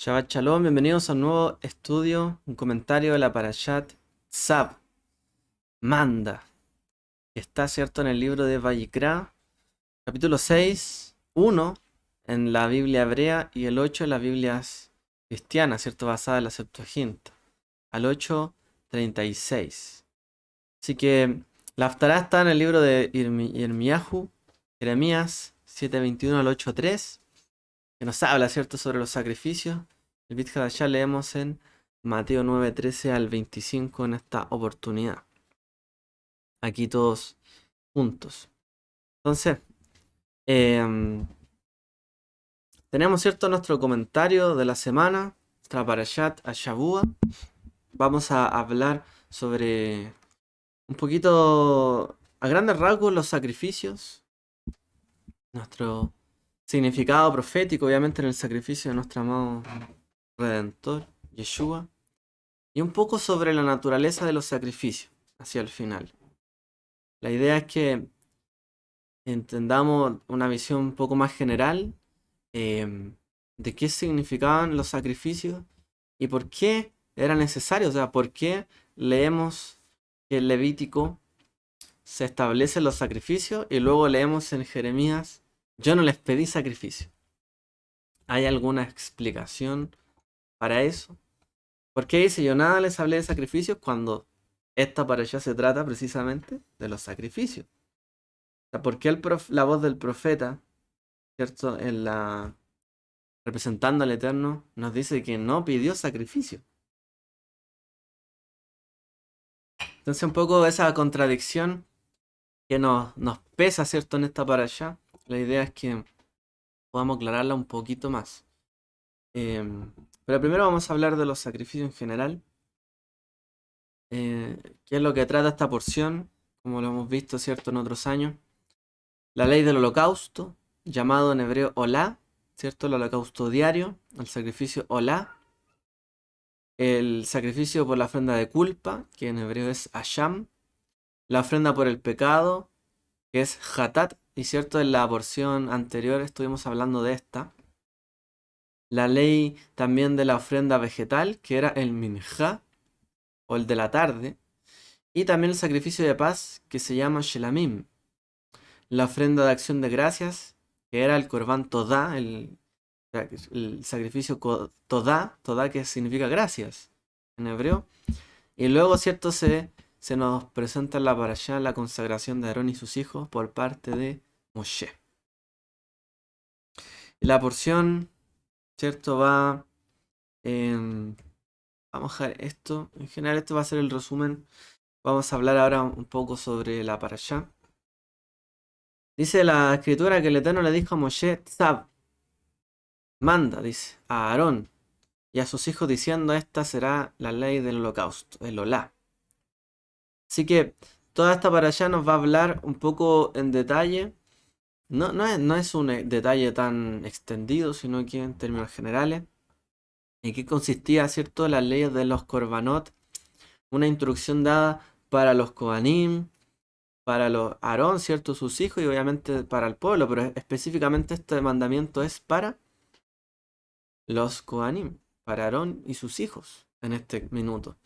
Shabbat Shalom, bienvenidos a un nuevo estudio, un comentario de la Parashat Tzav, Manda, que está, cierto, en el libro de Vayikra, capítulo 6, 1 en la Biblia hebrea y el 8 en las Biblias cristianas, cierto, basada en la Septuaginta, al 8:36. Así que la Haftará está en el libro de Irmiyahu, Jeremías 7:21 al 8:3, que nos habla, cierto, sobre los sacrificios. El Brit Hadashah leemos en Mateo 9:13 al 25 en esta oportunidad. Aquí todos juntos. Entonces, em, tenemos, cierto, nuestro comentario de la semana, nuestra Parashat Ashavua. Vamos a hablar sobre un poquito, a grandes rasgos, los sacrificios, nuestro significado profético, obviamente, en el sacrificio de nuestro amado Redentor, Yeshua, y un poco sobre la naturaleza de los sacrificios hacia el final. La idea es que entendamos una visión un poco más general de qué significaban los sacrificios y por qué era necesario. O sea, por qué leemos que en Levítico se establecen los sacrificios y luego leemos en Jeremías, yo no les pedí sacrificio. ¿Hay alguna explicación para eso? ¿Por qué dice yo nada les hablé de sacrificios cuando esta parasha se trata precisamente de los sacrificios? O sea, ¿por qué la voz del profeta, cierto, representando al Eterno, nos dice que no pidió sacrificio? Entonces, un poco esa contradicción que nos pesa, cierto, en esta parasha, la idea es que podamos aclararla un poquito más. Pero primero vamos a hablar de los sacrificios en general. ¿Qué es lo que trata esta porción? Como lo hemos visto, cierto, en otros años. La ley del holocausto, llamado en hebreo Olá, ¿cierto? El holocausto diario, el sacrificio Olá. El sacrificio por la ofrenda de culpa, que en hebreo es Asham. La ofrenda por el pecado, que es Hatat, y cierto, en la porción anterior estuvimos hablando de esta. La ley también de la ofrenda vegetal, que era el Minjá, o el de la tarde. Y también el sacrificio de paz, que se llama Shelamim. La ofrenda de acción de gracias, que era el Korban Todá, el sacrificio Todá, Todá que significa gracias en hebreo. Y luego, cierto, se nos presenta en la parashá la consagración de Aarón y sus hijos por parte de Moshe. La porción, cierto, va vamos a ver esto. En general, esto va a ser el resumen. Vamos a hablar ahora un poco sobre la parashá. Dice la escritura que el Eterno le dijo a Moshe, Tzab, manda, dice, a Aarón y a sus hijos diciendo, esta será la ley del holocausto, el Olá. Así que toda esta parashá nos va a hablar un poco en detalle. No es un detalle tan extendido, sino que en términos generales. ¿En qué consistía, cierto, las leyes de los Korbanot? Una instrucción dada para los Kohanim, para los Aarón, cierto, sus hijos y obviamente para el pueblo, pero específicamente este mandamiento es para los Kohanim, para Aarón y sus hijos en este minuto.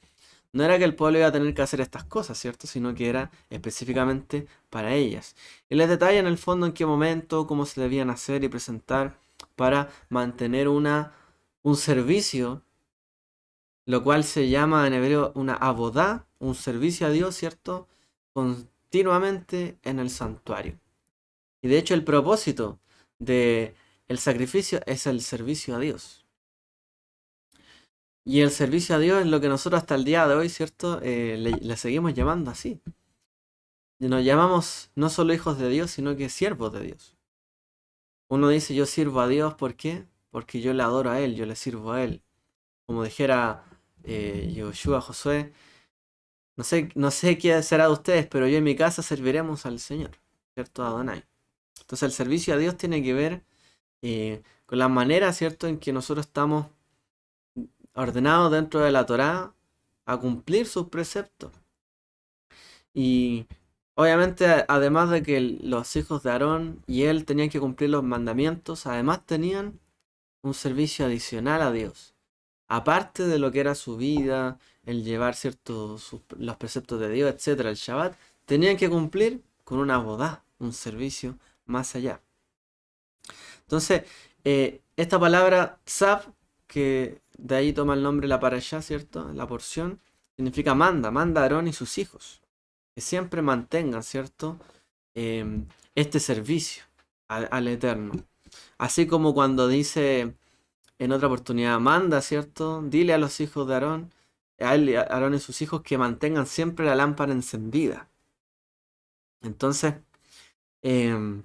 No era que el pueblo iba a tener que hacer estas cosas, ¿cierto? Sino que era específicamente para ellas. Y les detalla en el fondo en qué momento, cómo se debían hacer y presentar para mantener un servicio, lo cual se llama en hebreo una abodá, un servicio a Dios, ¿cierto? Continuamente en el santuario. Y de hecho el propósito de el sacrificio es el servicio a Dios. Y el servicio a Dios es lo que nosotros hasta el día de hoy, ¿cierto? Le seguimos llamando así. Y nos llamamos no solo hijos de Dios, sino que siervos de Dios. Uno dice yo sirvo a Dios, ¿por qué? Porque yo le adoro a Él, yo le sirvo a Él. Como dijera Yoshua Josué, no sé qué será de ustedes, pero yo en mi casa serviremos al Señor, ¿cierto? Adonai. Entonces el servicio a Dios tiene que ver con la manera, ¿cierto?, en que nosotros estamos ordenados dentro de la Torá a cumplir sus preceptos. Y obviamente, además de que los hijos de Aarón y él tenían que cumplir los mandamientos, además tenían un servicio adicional a Dios. Aparte de lo que era su vida, el llevar los preceptos de Dios, etcétera, el Shabbat, tenían que cumplir con una boda, un servicio más allá. Entonces, esta palabra tzav, que de ahí toma el nombre la parashá, ¿cierto? La porción, significa manda a Aarón y sus hijos, que siempre mantengan, ¿cierto? Este servicio al Eterno. Así como cuando dice en otra oportunidad, manda, ¿cierto? Dile a los hijos de Aarón, a él, a Aarón y sus hijos, que mantengan siempre la lámpara encendida. Entonces, eh,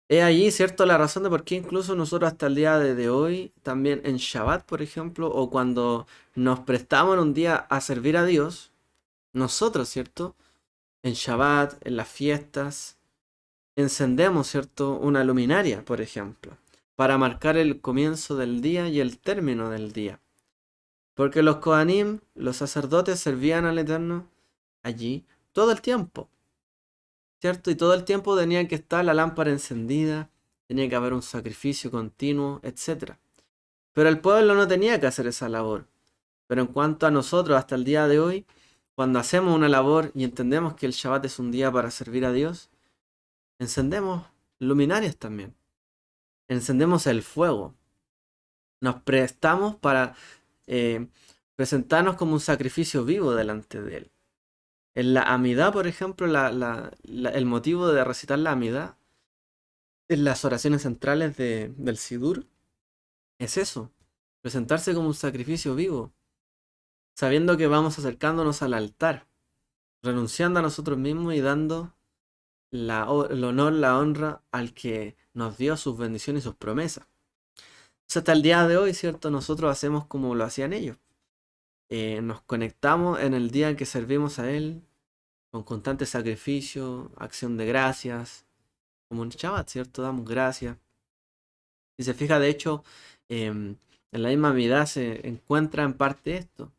es allí, ¿cierto? La razón de por qué incluso nosotros hasta el día de hoy, también en Shabbat, por ejemplo, o cuando nos prestamos en un día a servir a Dios, nosotros, ¿cierto? En Shabbat, en las fiestas, encendemos, ¿cierto? Una luminaria, por ejemplo, para marcar el comienzo del día y el término del día. Porque los Kohanim, los sacerdotes, servían al Eterno allí todo el tiempo, ¿cierto? Y todo el tiempo tenía que estar la lámpara encendida, tenía que haber un sacrificio continuo, etc. Pero el pueblo no tenía que hacer esa labor. Pero en cuanto a nosotros, hasta el día de hoy, cuando hacemos una labor y entendemos que el Shabbat es un día para servir a Dios, encendemos luminarias también. Encendemos el fuego. Nos prestamos para eh, presentarnos como un sacrificio vivo delante de Él. En la Amidá, por ejemplo, el motivo de recitar la Amidá en las oraciones centrales del Sidur es eso, presentarse como un sacrificio vivo, sabiendo que vamos acercándonos al altar, renunciando a nosotros mismos y dando el honor, la honra al que nos dio sus bendiciones y sus promesas. Entonces, hasta el día de hoy, ¿cierto? Nosotros hacemos como lo hacían ellos. Nos conectamos en el día en que servimos a Él con constante sacrificio, acción de gracias, como en Shabbat, ¿cierto? Damos gracias. Si se fija, de hecho, en la misma Midá se encuentra en parte esto.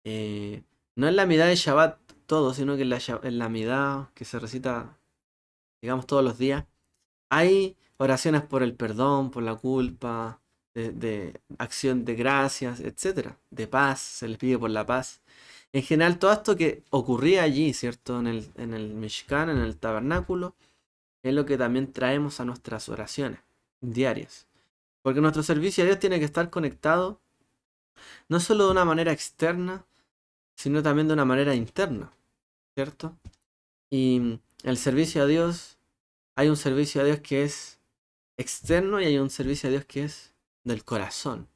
No en la Midá de Shabbat todo, sino que en la Midá que se recita, digamos, todos los días, hay oraciones por el perdón, por la culpa, de acción de gracias, etcétera, de paz, se les pide por la paz. En general, todo esto que ocurría allí, ¿cierto? En el Mishkan, en el tabernáculo, es lo que también traemos a nuestras oraciones diarias. Porque nuestro servicio a Dios tiene que estar conectado no solo de una manera externa, sino también de una manera interna, ¿cierto? Y el servicio a Dios, hay un servicio a Dios que es externo y hay un servicio a Dios que es del corazón.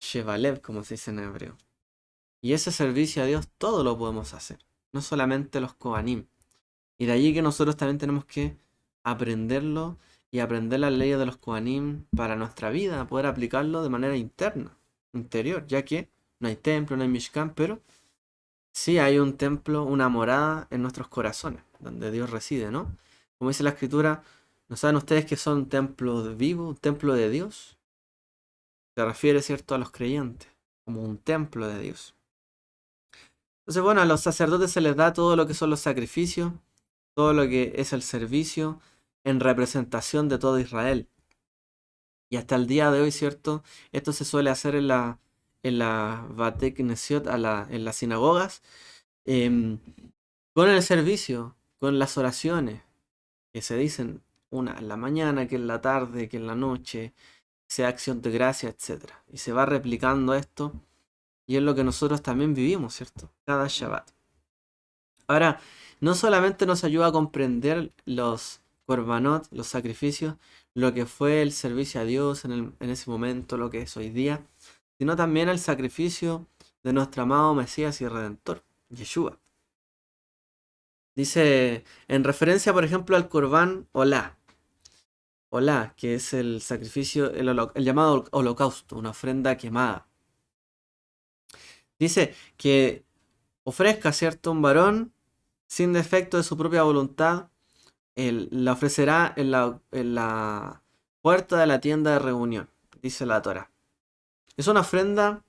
Shevalev, como se dice en hebreo. Y ese servicio a Dios todo lo podemos hacer, no solamente los Kohanim. Y de allí que nosotros también tenemos que aprenderlo y aprender las leyes de los Kohanim para nuestra vida, poder aplicarlo de manera interna, interior, ya que no hay templo, no hay Mishkan, pero sí hay un templo, una morada en nuestros corazones, donde Dios reside, ¿no? Como dice la Escritura, ¿no saben ustedes que son un templo vivo, un templo de Dios? Se refiere, ¿cierto?, a los creyentes, como un templo de Dios. Entonces, bueno, a los sacerdotes se les da todo lo que son los sacrificios, todo lo que es el servicio en representación de todo Israel. Y hasta el día de hoy, ¿cierto? Esto se suele hacer en la Bate Knesiot, en las sinagogas, em, con el servicio, con las oraciones que se dicen una en la mañana, que en la tarde, que en la noche, sea acción de gracia, etcétera. Y se va replicando esto y es lo que nosotros también vivimos, ¿cierto? Cada Shabbat. Ahora, no solamente nos ayuda a comprender los korbanot, los sacrificios, lo que fue el servicio a Dios en ese momento, lo que es hoy día, sino también el sacrificio de nuestro amado Mesías y Redentor, Yeshua. Dice, en referencia, por ejemplo, al Corbán Olá. Olá, que es el sacrificio, el llamado holocausto, una ofrenda quemada. Dice que ofrezca, ¿cierto?, un varón sin defecto de su propia voluntad, él la ofrecerá en la puerta de la tienda de reunión, dice la Torá. Es una ofrenda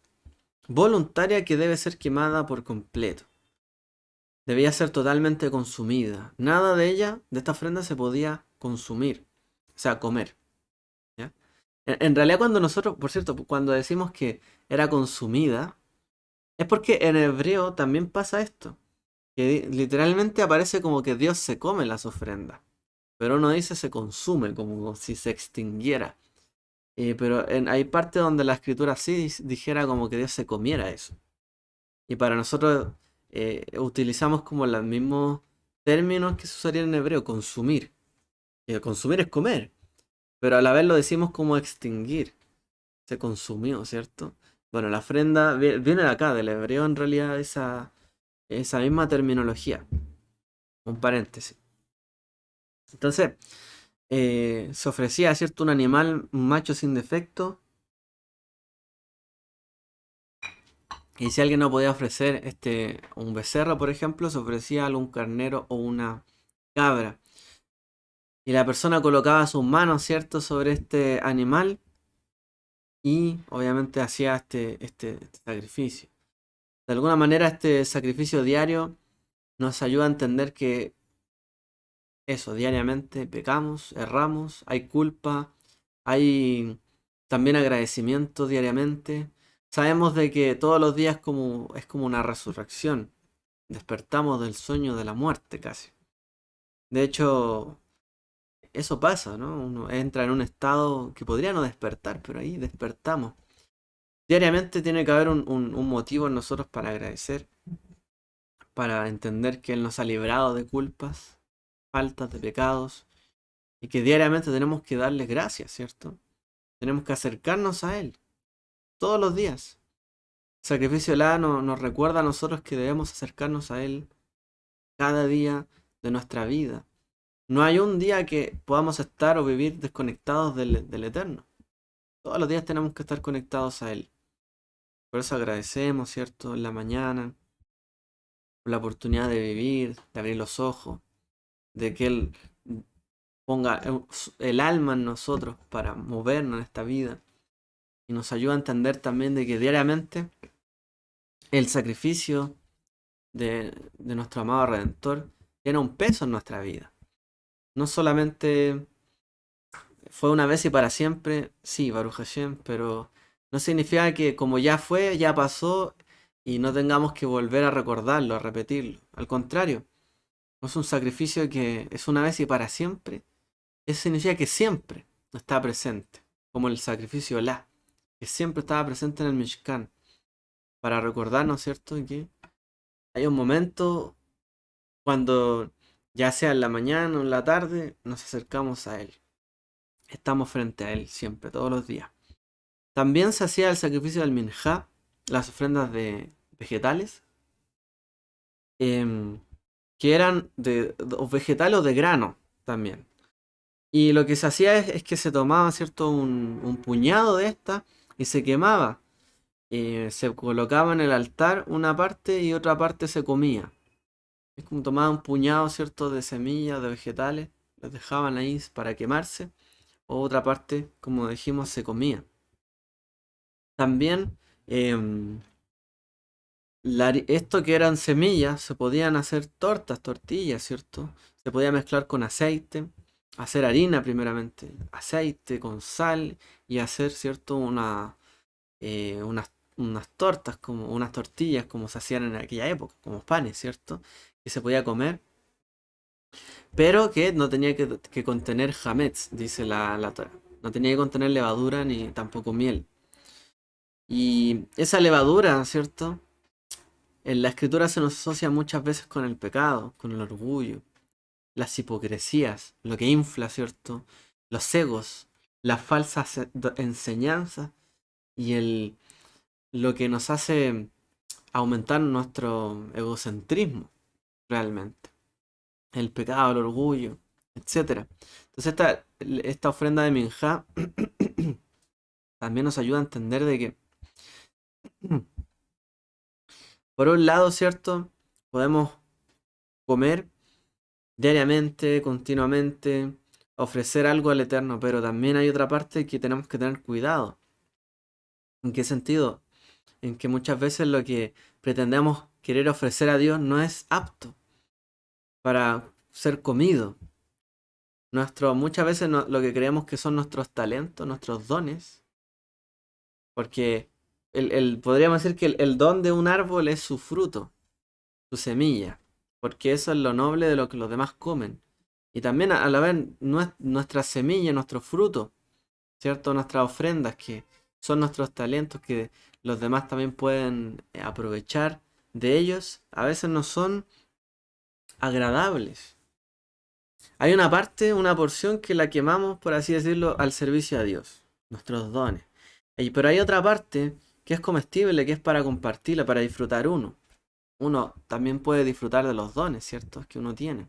voluntaria que debe ser quemada por completo. Debía ser totalmente consumida. Nada de ella, de esta ofrenda, se podía consumir, o sea, comer, ¿ya? En realidad cuando nosotros, por cierto, cuando decimos que era consumida, es porque en hebreo también pasa esto. Que literalmente aparece como que Dios se come las ofrendas. Pero no dice se consume, como si se extinguiera. Pero hay parte donde la escritura sí dijera como que Dios se comiera eso. Y para nosotros utilizamos como los mismos términos que se usarían en hebreo, consumir. Consumir es comer, pero a la vez lo decimos como extinguir. Se consumió, ¿cierto? Bueno, la ofrenda viene de acá, del hebreo en realidad, esa misma terminología. Un paréntesis. Entonces, se ofrecía, ¿cierto? Un animal, un macho sin defecto. Y si alguien no podía ofrecer un becerro, por ejemplo, se ofrecía algún carnero o una cabra. Y la persona colocaba sus manos, ¿cierto?, sobre este animal y obviamente hacía este sacrificio. De alguna manera, este sacrificio diario nos ayuda a entender que eso, diariamente pecamos, erramos, hay culpa, hay también agradecimiento diariamente. Sabemos de que todos los días es como una resurrección. Despertamos del sueño de la muerte casi. De hecho, eso pasa, ¿no? Uno entra en un estado que podría no despertar, pero ahí despertamos. Diariamente tiene que haber un motivo en nosotros para agradecer, para entender que Él nos ha librado de culpas, faltas, de pecados, y que diariamente tenemos que darle gracias, ¿cierto? Tenemos que acercarnos a Él todos los días. El sacrificio de la nos recuerda a nosotros que debemos acercarnos a Él cada día de nuestra vida. No hay un día que podamos estar o vivir desconectados del Eterno. Todos los días tenemos que estar conectados a Él. Por eso agradecemos, ¿cierto? En la mañana, por la oportunidad de vivir, de abrir los ojos, de que Él ponga el alma en nosotros para movernos en esta vida. Y nos ayuda a entender también de que diariamente el sacrificio de nuestro amado Redentor tiene un peso en nuestra vida. No solamente fue una vez y para siempre, sí, Baruch Hashem, pero no significa que como ya fue, ya pasó y no tengamos que volver a recordarlo, a repetirlo. Al contrario, no es un sacrificio que es una vez y para siempre. Eso significa que siempre está presente, como el sacrificio La, que siempre estaba presente en el Mishkan, para recordarnos, ¿cierto?, que hay un momento cuando, ya sea en la mañana o en la tarde, nos acercamos a Él. Estamos frente a Él siempre, todos los días. También se hacía el sacrificio del minjá, las ofrendas de vegetales, em, que eran o vegetales o de grano también. Y lo que se hacía es que se tomaba, ¿cierto?, un puñado de esta y se quemaba. Se colocaba en el altar una parte y otra parte se comía. Es como tomaba un puñado, ¿cierto?, de semillas, de vegetales, los dejaban ahí para quemarse, o otra parte, como dijimos, se comía. También, em, esto que eran semillas, se podían hacer tortillas, ¿cierto? Se podía mezclar con aceite, hacer harina primeramente, aceite con sal y hacer, ¿cierto? Unas tortas, como unas tortillas como se hacían en aquella época, como panes, ¿cierto? Que se podía comer, pero que no tenía que contener hametz, dice la Torah. No tenía que contener levadura ni tampoco miel. Y esa levadura, ¿cierto? En la escritura se nos asocia muchas veces con el pecado, con el orgullo, las hipocresías, lo que infla, ¿cierto? Los egos, las falsas enseñanzas y lo que nos hace aumentar nuestro egocentrismo, realmente. El pecado, el orgullo, etcétera. Entonces esta ofrenda de Minjá también nos ayuda a entender de que, por un lado, ¿cierto? Podemos comer diariamente, continuamente, ofrecer algo al Eterno, pero también hay otra parte que tenemos que tener cuidado. ¿En qué sentido? En que muchas veces lo que pretendemos querer ofrecer a Dios no es apto para ser comido. Muchas veces lo que creemos que son nuestros talentos, nuestros dones, porque podríamos decir que el don de un árbol es su fruto, su semilla, porque eso es lo noble de lo que los demás comen. Y también a la vez nuestra semilla, nuestro fruto, ¿cierto? Nuestras ofrendas, que son nuestros talentos que los demás también pueden aprovechar de ellos, a veces no son agradables. Hay una parte, una porción que la quemamos, por así decirlo, al servicio a Dios, nuestros dones. Pero hay otra parte que es comestible, que es para compartirla, para disfrutar uno. Uno también puede disfrutar de los dones, ¿cierto? Que uno tiene.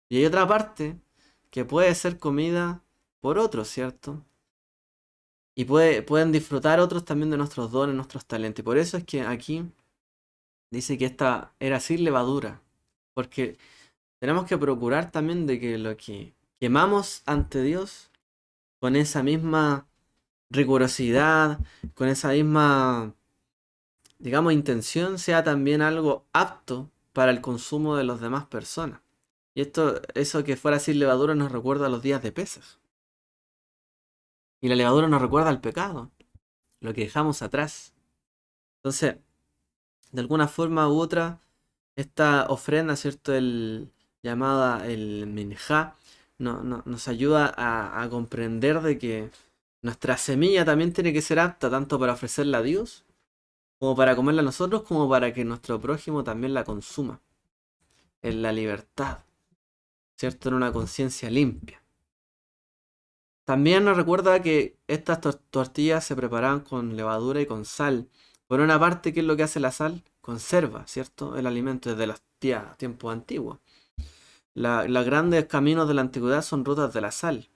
Y hay otra parte que puede ser comida por otros, ¿cierto? Y pueden disfrutar otros también de nuestros dones, nuestros talentos. Y por eso es que aquí dice que esta era sin levadura. Porque tenemos que procurar también de que lo que quemamos ante Dios, con esa misma rigurosidad, con esa misma, digamos, intención, sea también algo apto para el consumo de las demás personas. Y eso que fuera sin levadura nos recuerda a los días de Pesaj. Y la levadura nos recuerda al pecado, lo que dejamos atrás. Entonces, de alguna forma u otra, esta ofrenda, ¿cierto? Llamada el minjá, nos ayuda a comprender de que nuestra semilla también tiene que ser apta tanto para ofrecerla a Dios, como para comerla nosotros, como para que nuestro prójimo también la consuma, en la libertad, ¿cierto? En una conciencia limpia. También nos recuerda que estas tortillas se preparaban con levadura y con sal. Por una parte, ¿qué es lo que hace la sal? Conserva, ¿cierto? El alimento desde los tiempos antiguos. Los grandes caminos de la antigüedad son rutas de la sal.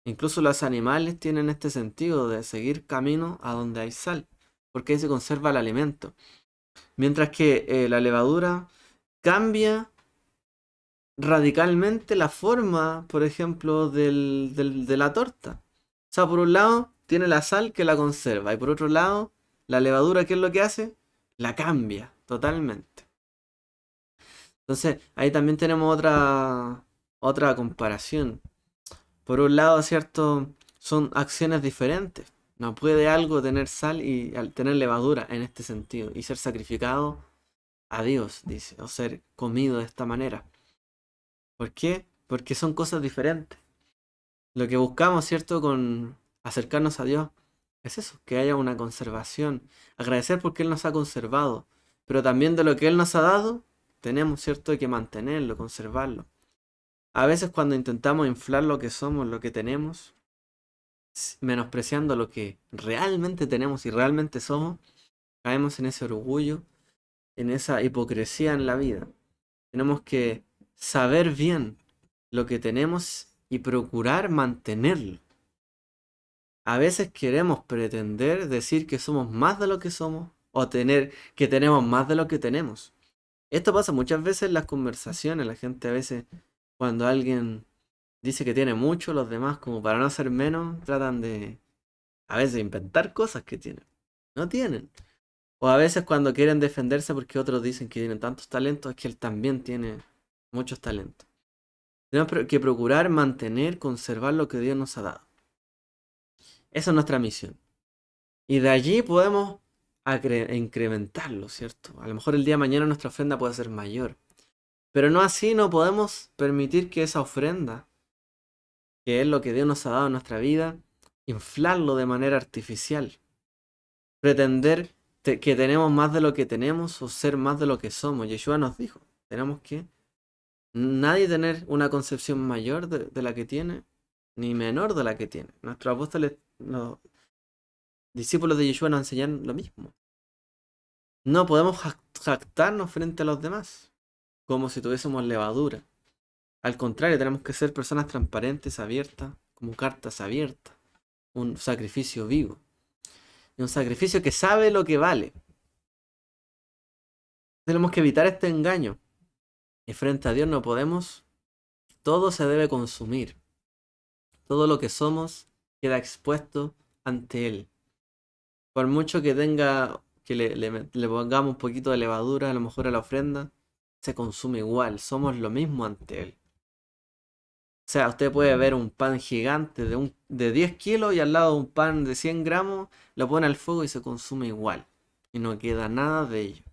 Incluso los animales tienen este sentido de seguir camino a donde hay sal, porque ahí se conserva el alimento. Mientras que la levadura cambia radicalmente la forma, por ejemplo, de la torta. O sea, por un lado tiene la sal que la conserva y por otro lado la levadura, ¿qué es lo que hace? La cambia totalmente. Entonces ahí también tenemos otra comparación. Por un lado, ¿cierto? Son acciones diferentes. No puede algo tener sal y tener levadura en este sentido y ser sacrificado a Dios, dice, o ser comido de esta manera. ¿Por qué? Porque son cosas diferentes. Lo que buscamos, ¿cierto? Con acercarnos a Dios es eso, que haya una conservación. Agradecer porque Él nos ha conservado, pero también de lo que Él nos ha dado, tenemos, ¿cierto? Que mantenerlo, conservarlo. A veces cuando intentamos inflar lo que somos, lo que tenemos, menospreciando lo que realmente tenemos y realmente somos, caemos en ese orgullo, en esa hipocresía en la vida. Tenemos que saber bien lo que tenemos y procurar mantenerlo. A veces queremos pretender decir que somos más de lo que somos o que tenemos más de lo que tenemos. Esto pasa muchas veces en las conversaciones. La gente a veces, cuando alguien dice que tiene mucho, los demás, como para no ser menos, tratan de a veces inventar cosas que tienen. No tienen. O a veces cuando quieren defenderse porque otros dicen que tienen tantos talentos, es que él también tiene muchos talentos. Tenemos que procurar mantener, conservar lo que Dios nos ha dado. Esa es nuestra misión. Y de allí podemos incrementarlo, ¿cierto? A lo mejor el día de mañana nuestra ofrenda puede ser mayor. Pero no así, no podemos permitir que esa ofrenda, que es lo que Dios nos ha dado en nuestra vida, inflarlo de manera artificial. Pretender que tenemos más de lo que tenemos o ser más de lo que somos. Yeshua nos dijo, tenemos que nadie tener una concepción mayor de la que tiene, ni menor de la que tiene. Nuestros apóstoles, los discípulos de Yeshua nos enseñan lo mismo. No podemos jactarnos frente a los demás, como si tuviésemos levadura. Al contrario, tenemos que ser personas transparentes, abiertas, como cartas abiertas. Un sacrificio vivo. Y un sacrificio que sabe lo que vale. Tenemos que evitar este engaño. Y frente a Dios no podemos. Todo se debe consumir. Todo lo que somos queda expuesto ante Él. Por mucho que tenga, que le pongamos un poquito de levadura, a lo mejor a la ofrenda, se consume igual. Somos lo mismo ante Él. sea, usted puede ver un pan gigante de 10 kilos y al lado un pan de 100 gramos, lo pone al fuego y se consume igual. Y no queda nada de ello.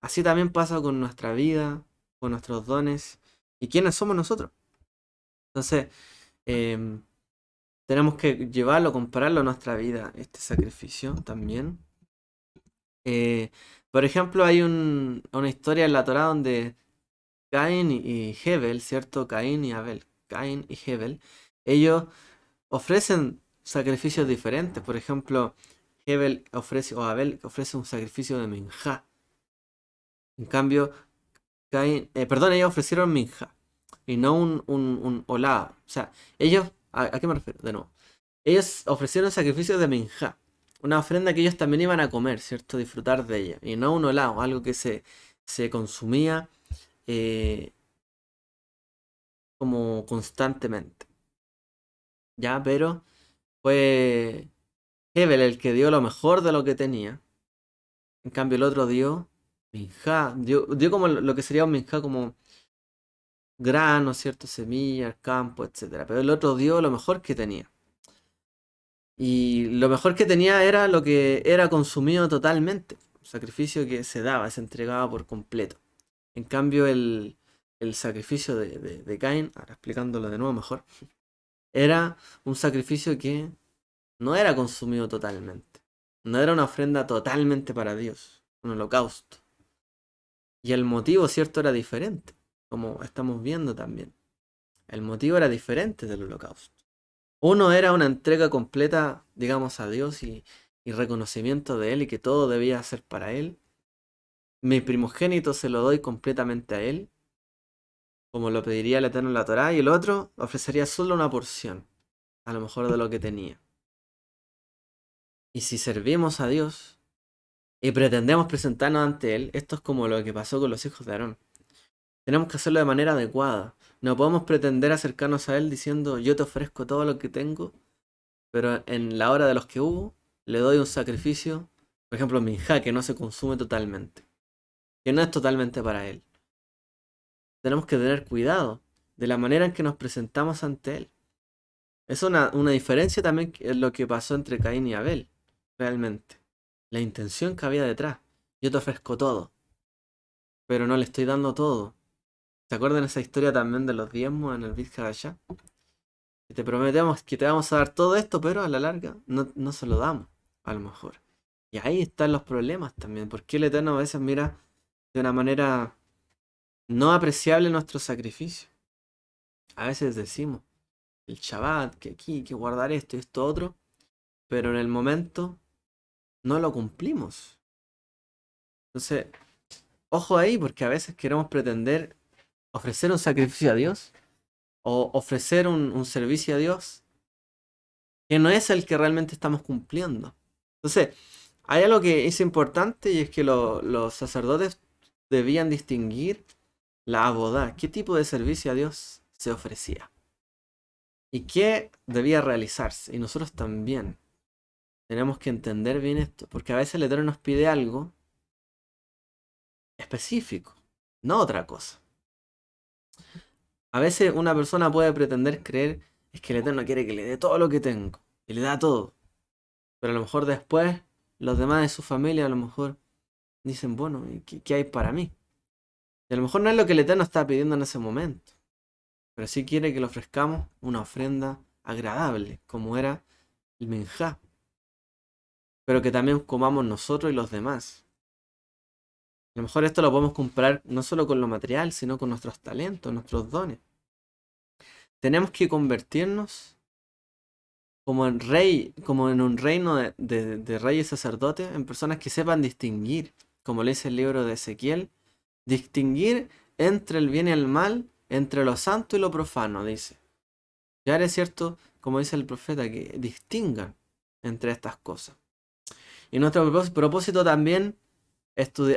Así también pasa con nuestra vida, con nuestros dones y quiénes somos nosotros. Entonces, em, tenemos que llevarlo, compararlo a nuestra vida, este sacrificio también. Por ejemplo, hay una historia en la Torá donde Caín y Hebel, ¿cierto? Caín y Abel, Caín y Hebel, ellos ofrecen sacrificios diferentes. Por ejemplo, Hebel ofrece, o Abel ofrece un sacrificio de minjá. En cambio, ellos ofrecieron minjá y no un olá. O sea, ellos, ¿a qué me refiero? De nuevo. Ellos ofrecieron sacrificios de minjá, una ofrenda que ellos también iban a comer, ¿cierto? Disfrutar de ella. Y no un olá, algo que se consumía eh, como constantemente. Ya, pero fue Hebel el que dio lo mejor de lo que tenía. En cambio, el otro dio minjá, dio como lo que sería un minjá como grano, ¿cierto? Semillas, campo, etcétera. Pero el otro dio lo mejor que tenía. Y lo mejor que tenía era lo que era consumido totalmente. Un sacrificio que se daba, se entregaba por completo. En cambio, el sacrificio de Caín, ahora explicándolo de nuevo mejor, era un sacrificio que no era consumido totalmente. No era una ofrenda totalmente para Dios, un holocausto. Y el motivo, cierto, era diferente, como estamos viendo también. El motivo era diferente del holocausto. Uno era una entrega completa, digamos, a Dios y reconocimiento de Él y que todo debía ser para Él. Mi primogénito se lo doy completamente a Él, como lo pediría el Eterno en la Torá, y el otro ofrecería solo una porción, a lo mejor de lo que tenía. Y si servimos a Dios y pretendemos presentarnos ante Él, esto es como lo que pasó con los hijos de Aarón. Tenemos que hacerlo de manera adecuada. No podemos pretender acercarnos a Él diciendo yo te ofrezco todo lo que tengo, pero en la hora de los que hubo, le doy un sacrificio, por ejemplo, minjá, que no se consume totalmente, que no es totalmente para Él. Tenemos que tener cuidado de la manera en que nos presentamos ante Él. Es una diferencia también en lo que pasó entre Caín y Abel, realmente. La intención que había detrás. Yo te ofrezco todo, pero no le estoy dando todo. ¿Se acuerdan esa historia también de los diezmos en el Brit Hadashah? Que te prometemos que te vamos a dar todo esto, pero a la larga no se lo damos, a lo mejor. Y ahí están los problemas también. Porque el Eterno a veces mira de una manera no apreciable nuestro sacrificio. A veces decimos el Shabbat, que aquí, que guardar esto y esto otro, pero en el momento no lo cumplimos. Entonces, ojo ahí, porque a veces queremos pretender ofrecer un sacrificio a Dios o ofrecer un servicio a Dios que no es el que realmente estamos cumpliendo. Entonces, hay algo que es importante y es que los sacerdotes debían distinguir la abodá, qué tipo de servicio a Dios se ofrecía y qué debía realizarse. Y nosotros también tenemos que entender bien esto, porque a veces el Eterno nos pide algo específico, no otra cosa. A veces una persona puede pretender creer es que el Eterno quiere que le dé todo lo que tengo y le da todo, pero a lo mejor después los demás de su familia a lo mejor dicen, bueno, ¿y qué hay para mí? Y a lo mejor no es lo que el Eterno está pidiendo en ese momento, pero sí quiere que le ofrezcamos una ofrenda agradable, como era el minjá, pero que también comamos nosotros y los demás. A lo mejor esto lo podemos comparar no solo con lo material, sino con nuestros talentos, nuestros dones. Tenemos que convertirnos como en rey, como en un reino de reyes y sacerdotes, en personas que sepan distinguir, como le dice el libro de Ezequiel, distinguir entre el bien y el mal, entre lo santo y lo profano, dice. Ya es cierto, como dice el profeta, que distingan entre estas cosas. Y nuestro propósito también,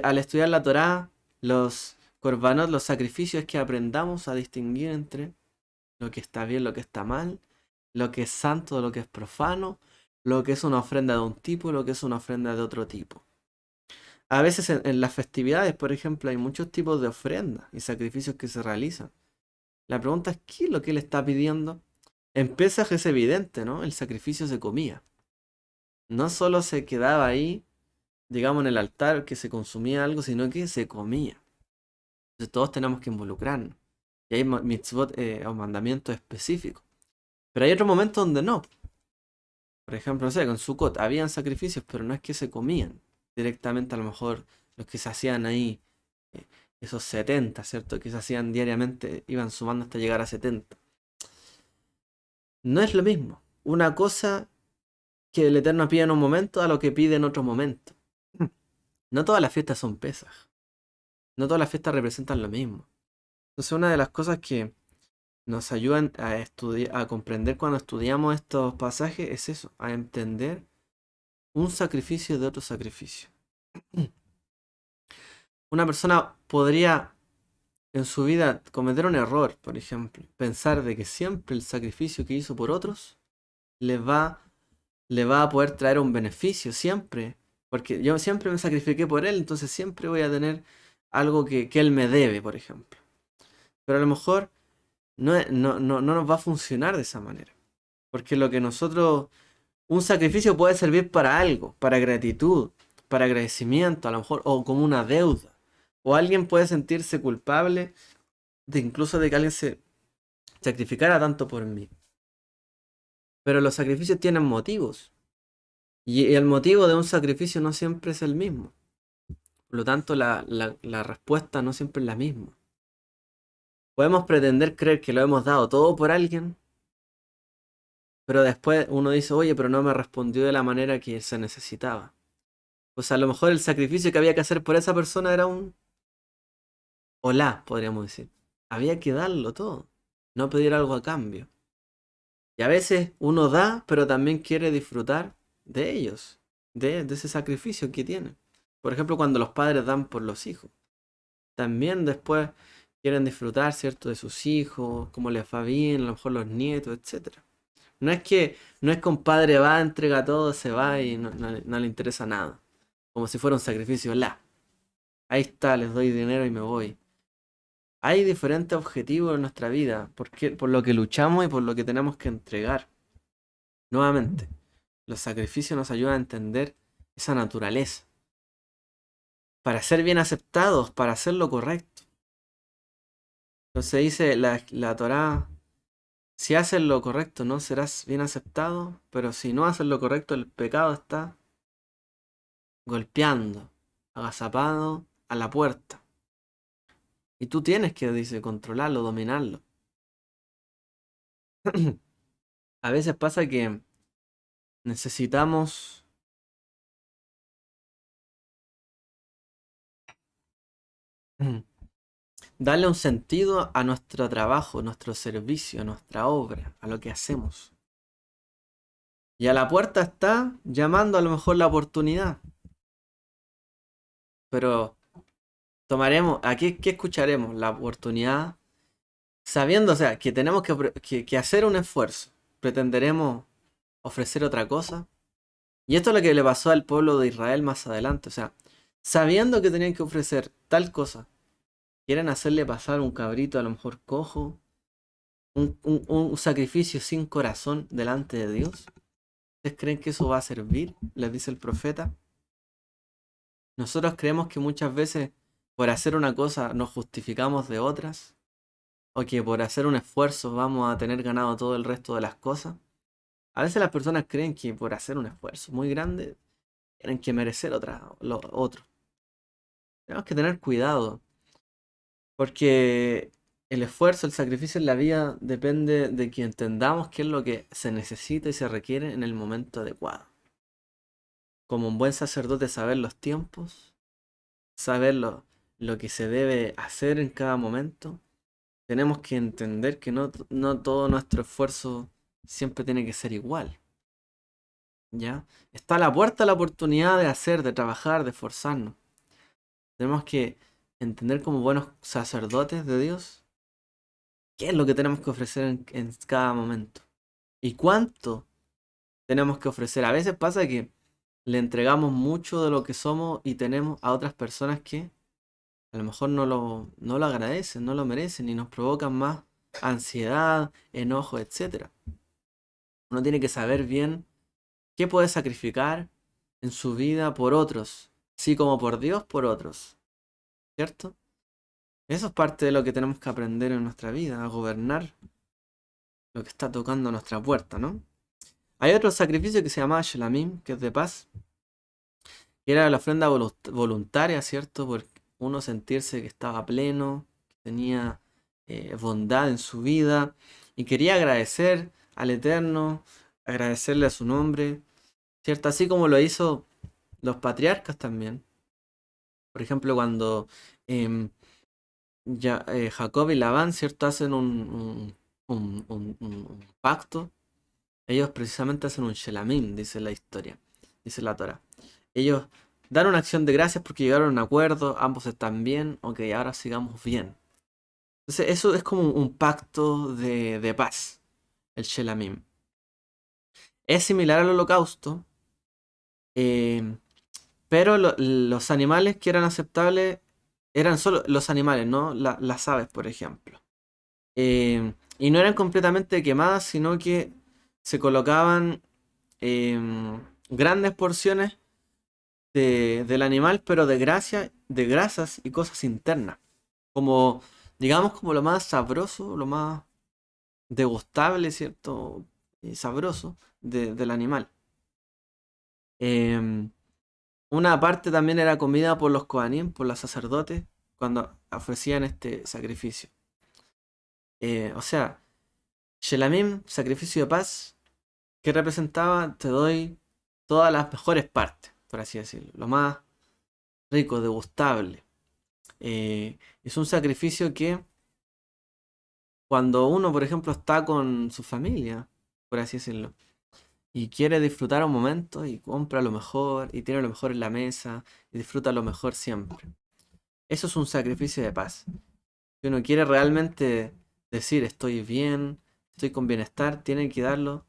al estudiar la Torá, los korbanot, los sacrificios, es que aprendamos a distinguir entre lo que está bien, lo que está mal, lo que es santo, lo que es profano, lo que es una ofrenda de un tipo y lo que es una ofrenda de otro tipo. A veces en las festividades, por ejemplo, hay muchos tipos de ofrendas y sacrificios que se realizan. La pregunta es, ¿qué es lo que él está pidiendo? En Pesaj es evidente, ¿no? El sacrificio se comía. No solo se quedaba ahí, digamos, en el altar que se consumía algo, sino que se comía. Entonces todos tenemos que involucrarnos. Y hay mitzvot o mandamientos específicos. Pero hay otros momentos donde no. Por ejemplo, no sé, con Sukkot habían sacrificios, pero no es que se comían directamente, a lo mejor los que se hacían ahí, eh, esos 70, ¿cierto? Que se hacían diariamente, iban sumando hasta llegar a 70. No es lo mismo. Una cosa que el Eterno pide en un momento a lo que pide en otro momento. No todas las fiestas son pesas. No todas las fiestas representan lo mismo. Entonces, una de las cosas que nos ayudan a estudiar, a comprender cuando estudiamos estos pasajes es eso, a entender un sacrificio de otro sacrificio. Una persona podría en su vida cometer un error, por ejemplo, pensar de que siempre el sacrificio que hizo por otros le va, le va a poder traer un beneficio, siempre. Porque yo siempre me sacrifiqué por él, entonces siempre voy a tener algo que él me debe, por ejemplo. Pero a lo mejor no nos va a funcionar de esa manera. Porque lo que nosotros, un sacrificio puede servir para algo, para gratitud, para agradecimiento, a lo mejor, o como una deuda. O alguien puede sentirse culpable de incluso de que alguien se sacrificara tanto por mí. Pero los sacrificios tienen motivos. Y el motivo de un sacrificio no siempre es el mismo. Por lo tanto, la respuesta no siempre es la misma. Podemos pretender creer que lo hemos dado todo por alguien, pero después uno dice, oye, pero no me respondió de la manera que se necesitaba. Pues a lo mejor el sacrificio que había que hacer por esa persona era un hola, podríamos decir. Había que darlo todo, no pedir algo a cambio. Y a veces uno da, pero también quiere disfrutar de ellos, de ese sacrificio que tienen. Por ejemplo, cuando los padres dan por los hijos. También después quieren disfrutar, ¿cierto? De sus hijos, cómo les va bien, a lo mejor los nietos, etcétera. No es que un padre va, entrega todo, se va y no le interesa nada. Como si fuera un sacrificio, ahí está, les doy dinero y me voy. Hay diferentes objetivos en nuestra vida, por lo que luchamos y por lo que tenemos que entregar. Nuevamente, los sacrificios nos ayudan a entender esa naturaleza. Para ser bien aceptados, para hacer lo correcto. Entonces dice la Torá, si haces lo correcto no serás bien aceptado, pero si no haces lo correcto el pecado está golpeando, agazapado a la puerta. Y tú tienes que, dice, controlarlo, dominarlo. A veces pasa que necesitamos darle un sentido a nuestro trabajo, nuestro servicio, nuestra obra, a lo que hacemos. Y a la puerta está llamando a lo mejor la oportunidad. Pero tomaremos, aquí, ¿qué escucharemos? La oportunidad, sabiendo, o sea, que tenemos que hacer un esfuerzo. Pretenderemos ofrecer otra cosa. Y esto es lo que le pasó al pueblo de Israel más adelante. O sea, sabiendo que tenían que ofrecer tal cosa, quieren hacerle pasar un cabrito a lo mejor cojo, un sacrificio sin corazón delante de Dios. ¿Ustedes creen que eso va a servir? Les dice el profeta. Nosotros creemos que muchas veces por hacer una cosa nos justificamos de otras, o que por hacer un esfuerzo vamos a tener ganado todo el resto de las cosas. A veces las personas creen que por hacer un esfuerzo muy grande tienen que merecer lo otro. Tenemos que tener cuidado, porque el esfuerzo, el sacrificio en la vida depende de que entendamos qué es lo que se necesita y se requiere en el momento adecuado. Como un buen sacerdote, saber los tiempos, saber lo que se debe hacer en cada momento. Tenemos que entender que no todo nuestro esfuerzo siempre tiene que ser igual. ¿Ya? Está a la puerta la oportunidad de hacer, de trabajar, de esforzarnos. Tenemos que entender como buenos sacerdotes de Dios qué es lo que tenemos que ofrecer en cada momento. Y cuánto tenemos que ofrecer. A veces pasa que le entregamos mucho de lo que somos y tenemos a otras personas que a lo mejor no lo agradecen, no lo merecen y nos provocan más ansiedad, enojo, etcétera. Uno tiene que saber bien qué puede sacrificar en su vida por otros, así como por Dios por otros, ¿cierto? Eso es parte de lo que tenemos que aprender en nuestra vida, a gobernar lo que está tocando a nuestra puerta, ¿no? Hay otro sacrificio que se llama Shelamim, que es de paz, que era la ofrenda voluntaria, ¿cierto? Por uno sentirse que estaba pleno, que tenía bondad en su vida y quería agradecer al Eterno, agradecerle a su nombre, ¿cierto? Así como lo hizo los patriarcas también. Por ejemplo, cuando em, Jacob y Labán, ¿cierto? Hacen un pacto. Ellos precisamente hacen un shelamim, dice la historia, dice la Torah. Ellos dan una acción de gracias porque llegaron a un acuerdo, ambos están bien, ok, ahora sigamos bien. Entonces eso es como un pacto de paz, el shelamim. Es similar al holocausto, eh, pero los animales que eran aceptables eran solo los animales, ¿no? Las aves, por ejemplo. Y no eran completamente quemadas, sino que se colocaban grandes porciones del animal, pero de grasas y cosas internas. Como, digamos, como lo más sabroso, lo más degustable, ¿cierto? Sabroso del animal. Em, una parte también era comida por los Kohanim, por los sacerdotes, cuando ofrecían este sacrificio. O sea, Shelamim, sacrificio de paz, que representaba, te doy todas las mejores partes, por así decirlo, lo más rico, degustable. Es un sacrificio que cuando uno, por ejemplo, está con su familia, por así decirlo, y quiere disfrutar un momento y compra lo mejor y tiene lo mejor en la mesa y disfruta lo mejor siempre. Eso es un sacrificio de paz. Si uno quiere realmente decir estoy bien, estoy con bienestar, tiene que darlo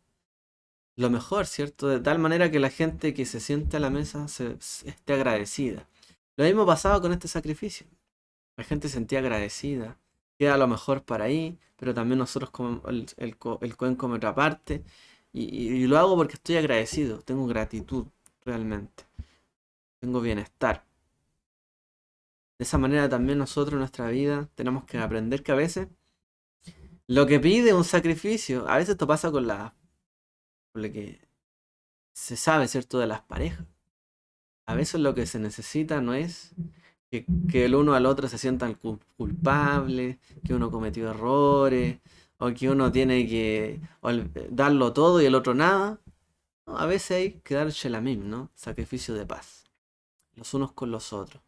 lo mejor, ¿cierto? De tal manera que la gente que se siente a la mesa esté agradecida. Lo mismo pasaba con este sacrificio. La gente se sentía agradecida, queda lo mejor para ahí, pero también nosotros como el Cohen come otra parte. Y lo hago porque estoy agradecido, tengo gratitud realmente, tengo bienestar. De esa manera también nosotros en nuestra vida tenemos que aprender que a veces lo que pide un sacrificio, a veces esto pasa con lo que se sabe, ¿cierto?, de las parejas. A veces lo que se necesita no es que el uno al otro se sientan culpables, que uno cometió errores, o que uno tiene que darlo todo y el otro nada. No, a veces hay que dar shelamim, ¿no? Sacrificio de paz, los unos con los otros.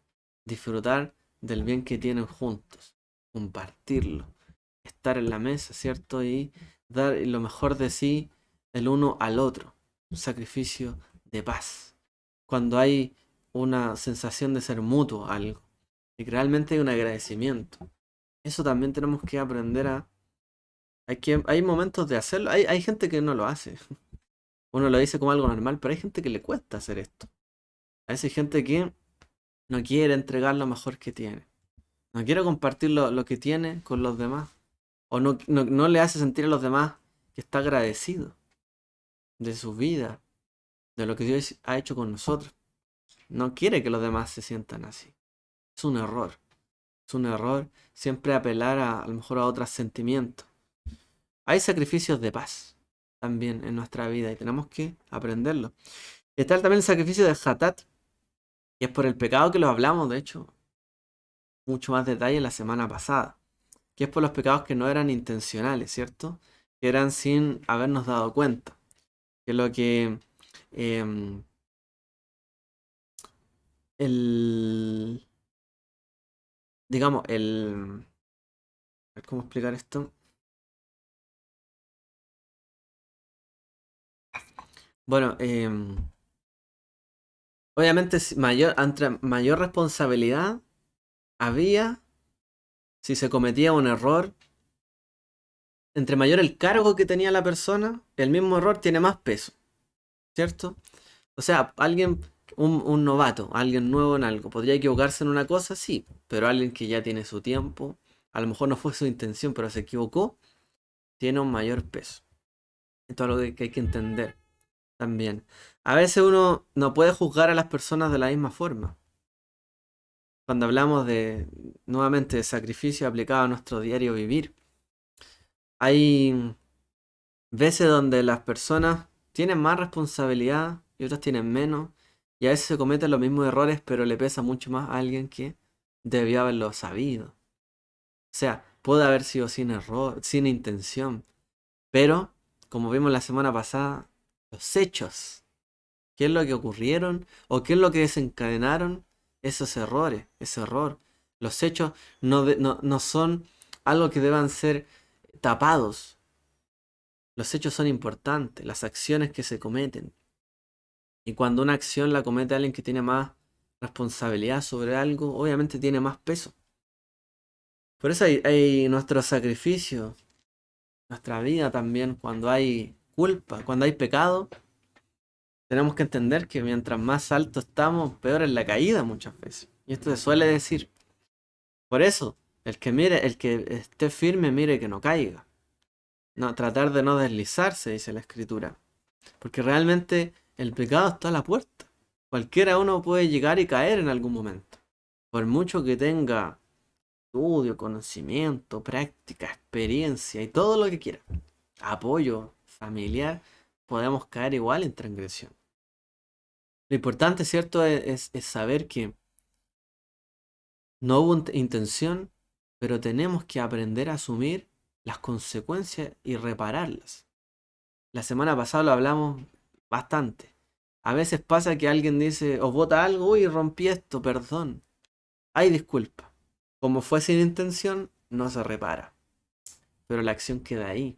Disfrutar del bien que tienen juntos, compartirlo, estar en la mesa, ¿cierto? Y dar lo mejor de sí el uno al otro. Un sacrificio de paz. Cuando hay una sensación de ser mutuo algo. Y que realmente hay un agradecimiento. Eso también tenemos que aprender a... hay momentos de hacerlo. Hay gente que no lo hace. Uno lo dice como algo normal, pero hay gente que le cuesta hacer esto. A veces hay gente que no quiere entregar lo mejor que tiene. No quiere compartir lo que tiene con los demás. O no le hace sentir a los demás que está agradecido de su vida, de lo que Dios ha hecho con nosotros. No quiere que los demás se sientan así. Es un error. Es un error siempre apelar a lo mejor a otros sentimientos. Hay sacrificios de paz también en nuestra vida y tenemos que aprenderlo. Está también el sacrificio de Hatat, y es por el pecado que lo hablamos, de hecho, mucho más detalle la semana pasada, que es por los pecados que no eran intencionales, ¿cierto? Que eran sin habernos dado cuenta. Que lo que em, el digamos, ¿cómo explicar esto? Bueno, obviamente mayor responsabilidad había si se cometía un error. Entre mayor el cargo que tenía la persona, el mismo error tiene más peso, ¿cierto? O sea, un novato, alguien nuevo en algo, podría equivocarse en una cosa, sí, pero alguien que ya tiene su tiempo, a lo mejor no fue su intención, pero se equivocó, tiene un mayor peso. Esto es algo que hay que entender también. A veces uno no puede juzgar a las personas de la misma forma. Cuando hablamos de, nuevamente, de sacrificio aplicado a nuestro diario vivir, hay veces donde las personas tienen más responsabilidad y otras tienen menos, y a veces se cometen los mismos errores, pero le pesa mucho más a alguien que debió haberlo sabido. O sea, puede haber sido sin error, sin intención, pero, como vimos la semana pasada, los hechos, qué es lo que ocurrieron o qué es lo que desencadenaron esos errores, ese error. Los hechos no son algo que deban ser tapados. Los hechos son importantes, las acciones que se cometen. Y cuando una acción la comete alguien que tiene más responsabilidad sobre algo, obviamente tiene más peso. Por eso hay nuestro sacrificio, nuestra vida también, cuando hay culpa, cuando hay pecado, tenemos que entender que mientras más alto estamos, peor es la caída muchas veces. Y esto se suele decir. Por eso, el que esté firme, mire que no caiga. No, tratar de no deslizarse, dice la escritura. Porque realmente el pecado está a la puerta. Cualquiera uno puede llegar y caer en algún momento. Por mucho que tenga estudio, conocimiento, práctica, experiencia y todo lo que quiera, apoyo familiar, podemos caer igual en transgresión. Lo importante, ¿cierto?, es saber que no hubo intención, pero tenemos que aprender a asumir las consecuencias y repararlas. La semana pasada lo hablamos bastante. A veces pasa que alguien dice o bota algo, uy, rompí esto, perdón. Ay, disculpa. Como fue sin intención, no se repara. Pero la acción queda ahí.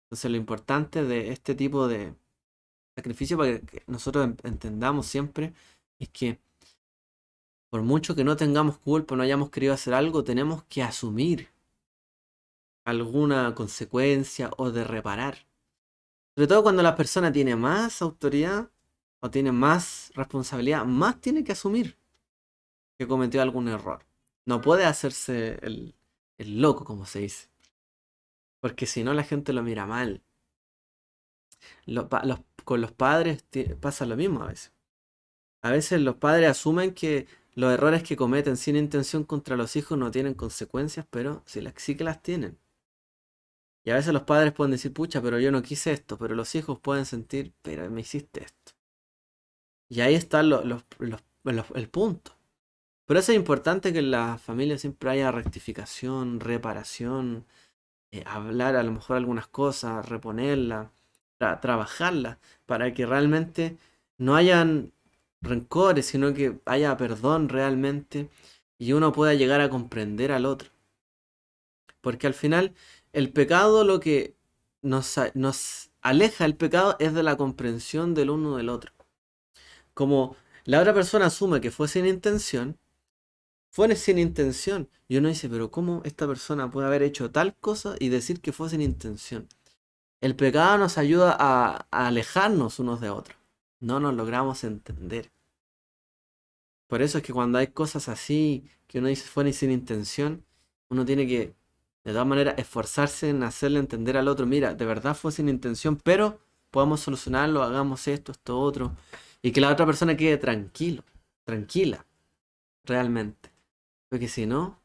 Entonces lo importante de este tipo de sacrificio, para que nosotros entendamos siempre, es que por mucho que no tengamos culpa, no hayamos querido hacer algo, tenemos que asumir alguna consecuencia o de reparar. Sobre todo cuando la persona tiene más autoridad o tiene más responsabilidad, más tiene que asumir que cometió algún error. No puede hacerse el loco, como se dice. Porque si no, la gente lo mira mal. Con los padres pasa lo mismo a veces. A veces los padres asumen que los errores que cometen sin intención contra los hijos no tienen consecuencias, pero sí que las tienen. Y a veces los padres pueden decir, pucha, pero yo no quise esto, pero los hijos pueden sentir, pero me hiciste esto. Y ahí está el punto. Por eso es importante que en la familia siempre haya rectificación, reparación, hablar a lo mejor algunas cosas, reponerlas, trabajarlas, para que realmente no hayan rencores, sino que haya perdón realmente y uno pueda llegar a comprender al otro. Porque al final el pecado, lo que nos aleja el pecado es de la comprensión del uno del otro. Como la otra persona asume que fue sin intención, fue sin intención. Y uno dice, pero ¿cómo esta persona puede haber hecho tal cosa y decir que fue sin intención? El pecado nos ayuda a alejarnos unos de otros. No nos logramos entender. Por eso es que cuando hay cosas así, que uno dice fue sin intención, uno tiene que, de todas maneras, esforzarse en hacerle entender al otro, mira, de verdad fue sin intención, pero podemos solucionarlo, hagamos esto, esto, otro. Y que la otra persona quede tranquilo, tranquila, realmente. Porque si no,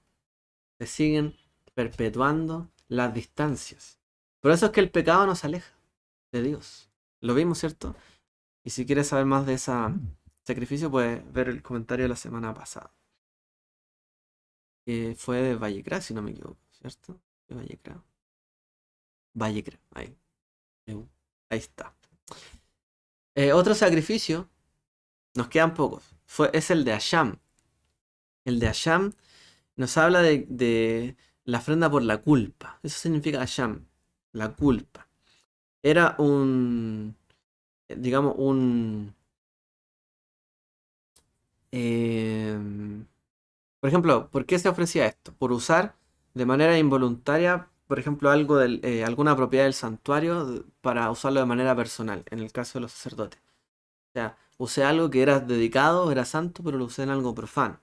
se siguen perpetuando las distancias. Por eso es que el pecado nos aleja de Dios. Lo vimos, ¿cierto? Y si quieres saber más de ese sacrificio, puedes ver el comentario de la semana pasada. Que fue de Vallecra, si no me equivoco, ¿cierto? De Vallecra. Vallecra, ahí. Ahí está. Otro sacrificio, nos quedan pocos. Es el de Asham. El de Asham nos habla de la ofrenda por la culpa. Eso significa Asham, la culpa. Era digamos, em, por ejemplo, ¿por qué se ofrecía esto? Por usar de manera involuntaria, por ejemplo, alguna propiedad del santuario para usarlo de manera personal, en el caso de los sacerdotes. O sea, usé algo que era dedicado, era santo, pero lo usé en algo profano.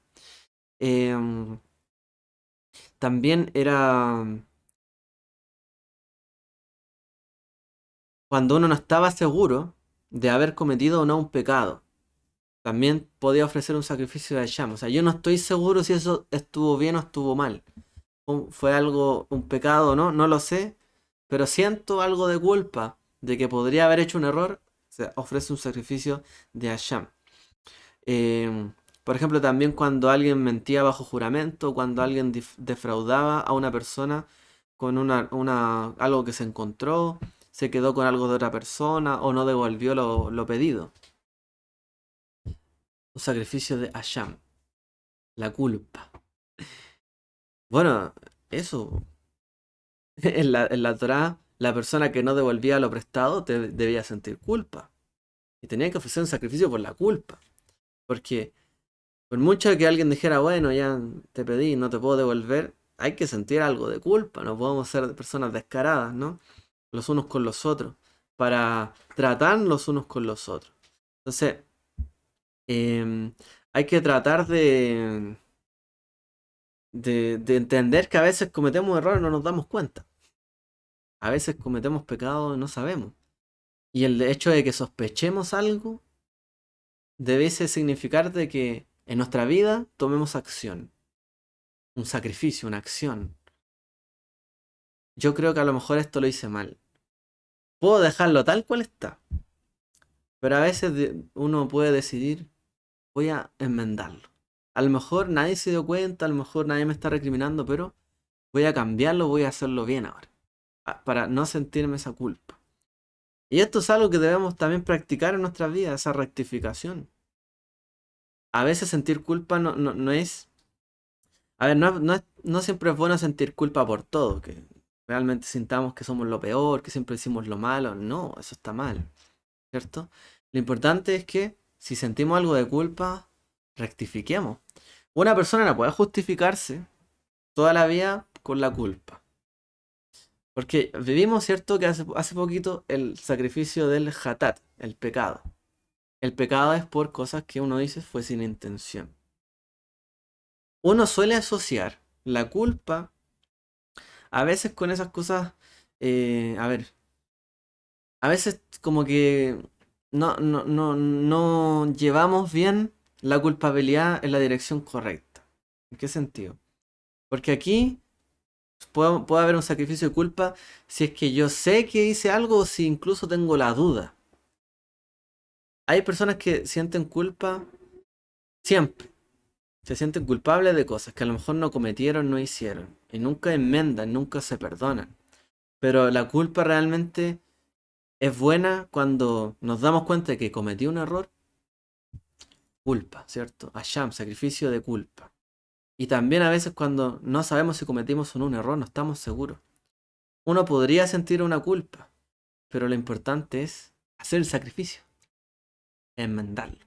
Em, También era cuando uno no estaba seguro de haber cometido o no un pecado. También podía ofrecer un sacrificio de Hashem. O sea, yo no estoy seguro si eso estuvo bien o estuvo mal. Fue algo, un pecado o no, no lo sé, pero siento algo de culpa de que podría haber hecho un error. Se ofrece un sacrificio de Hashem. Eh, por ejemplo, también cuando alguien mentía bajo juramento, cuando alguien defraudaba a una persona con algo que se encontró, se quedó con algo de otra persona o no devolvió lo pedido. Un sacrificio de Hashem, la culpa. Bueno, eso. En la Torá, la persona que no devolvía lo prestado debía sentir culpa. Y tenía que ofrecer un sacrificio por la culpa. Porque por mucho que alguien dijera, bueno, ya te pedí, no te puedo devolver, hay que sentir algo de culpa. No podemos ser personas descaradas, ¿no? Los unos con los otros. Para tratar los unos con los otros. Entonces, hay que tratar de entender que a veces cometemos errores y no nos damos cuenta. A veces cometemos pecados y no sabemos. Y el hecho de que sospechemos algo debe significar de que en nuestra vida tomemos acción, un sacrificio, una acción. Yo creo que a lo mejor esto lo hice mal. Puedo dejarlo tal cual está, pero a veces uno puede decidir, voy a enmendarlo. A lo mejor nadie se dio cuenta, a lo mejor nadie me está recriminando, pero voy a cambiarlo, voy a hacerlo bien ahora, para no sentirme esa culpa. Y esto es algo que debemos también practicar en nuestra vida, esa rectificación. A veces sentir culpa no es... A ver, no siempre es bueno sentir culpa por todo, que realmente sintamos que somos lo peor, que siempre decimos lo malo. No, eso está mal, ¿cierto? Lo importante es que si sentimos algo de culpa, rectifiquemos. Una persona no puede justificarse toda la vida con la culpa. Porque vivimos, ¿cierto?, que hace poquito el sacrificio del hatat, el pecado. El pecado es por cosas que uno dice fue sin intención. Uno suele asociar la culpa a veces con esas cosas, a ver, a veces como que no llevamos bien la culpabilidad en la dirección correcta. ¿En qué sentido? Porque aquí puede haber un sacrificio de culpa si es que yo sé que hice algo o si incluso tengo la duda. Hay personas que sienten culpa siempre. Se sienten culpables de cosas que a lo mejor no cometieron, no hicieron. Y nunca enmendan, nunca se perdonan. Pero la culpa realmente es buena cuando nos damos cuenta de que cometí un error. Culpa, ¿cierto? Asham, sacrificio de culpa. Y también a veces cuando no sabemos si cometimos o no un error, no estamos seguros. Uno podría sentir una culpa, pero lo importante es hacer el sacrificio, enmendarlo.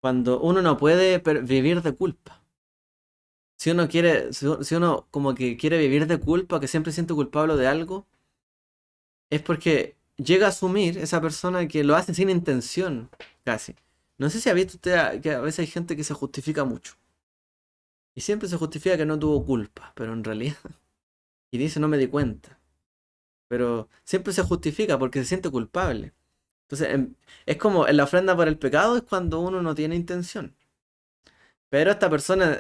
Cuando uno no puede vivir de culpa. Si uno quiere, si uno como que quiere vivir de culpa, que siempre siente culpable de algo, es porque llega a asumir esa persona que lo hace sin intención, casi. No sé si ha visto usted que a veces hay gente que se justifica mucho. Y siempre se justifica que no tuvo culpa, pero en realidad... Y dice no me di cuenta. Pero siempre se justifica porque se siente culpable. Entonces, es como en la ofrenda por el pecado es cuando uno no tiene intención. Pero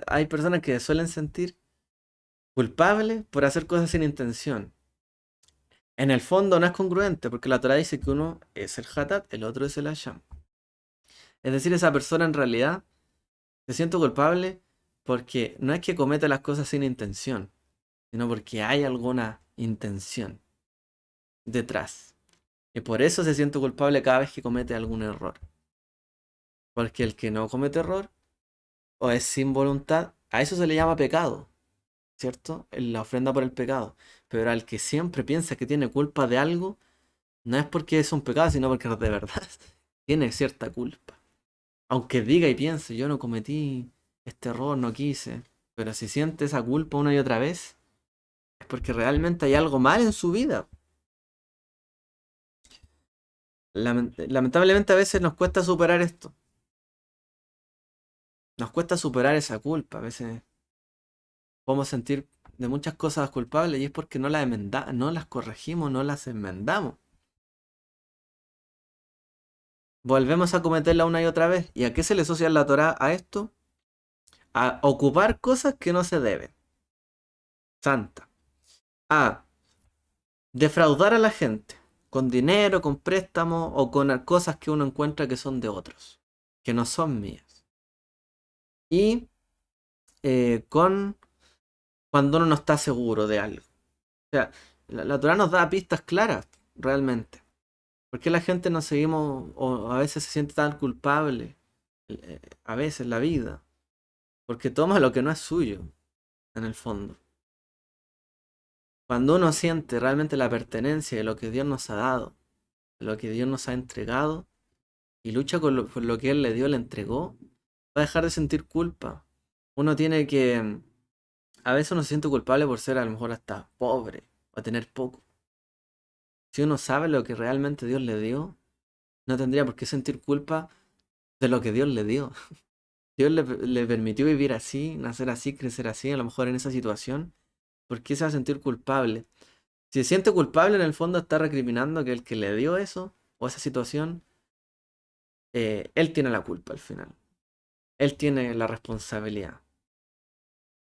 hay personas que suelen sentir culpables por hacer cosas sin intención. En el fondo no es congruente porque la Torah dice que uno es el Hatat, el otro es el Hasham. Es decir, esa persona en realidad se siente culpable porque no es que cometa las cosas sin intención, sino porque hay alguna intención detrás. Y por eso se siente culpable cada vez que comete algún error. Porque el que no comete error o es sin voluntad, a eso se le llama pecado, ¿cierto? En la ofrenda por el pecado. Pero al que siempre piensa que tiene culpa de algo, no es porque es un pecado, sino porque de verdad tiene cierta culpa. Aunque diga y piense, yo no cometí este error, no quise. Pero si siente esa culpa una y otra vez, es porque realmente hay algo mal en su vida. Lamentablemente a veces nos cuesta superar esto. Nos cuesta superar esa culpa. A veces podemos sentir de muchas cosas culpables y es porque no las corregimos, no las enmendamos. volvemos a cometerla una y otra vez. ¿Y a qué se le asocia la Torá a esto? A ocupar cosas que no se deben. Santa. A defraudar a la gente. Con dinero, con préstamos o con cosas que uno encuentra que son de otros. Que no son mías. Y con cuando uno no está seguro de algo. O sea, la Torah nos da pistas claras, realmente. ¿Por qué la gente nos seguimos o a veces se siente tan culpable? A veces la vida. Porque toma lo que no es suyo, en el fondo. Cuando uno siente realmente la pertenencia de lo que Dios nos ha dado, de lo que Dios nos ha entregado, y lucha por lo que Él le dio, le entregó, va a dejar de sentir culpa. Uno tiene que... A veces uno se siente culpable por ser a lo mejor hasta pobre o tener poco. Si uno sabe lo que realmente Dios le dio, no tendría por qué sentir culpa de lo que Dios le dio. Dios le permitió vivir así, nacer así, crecer así, a lo mejor en esa situación. ¿Por qué se va a sentir culpable? Si se siente culpable, en el fondo está recriminando que el que le dio eso o esa situación, él tiene la culpa al final. Él tiene la responsabilidad.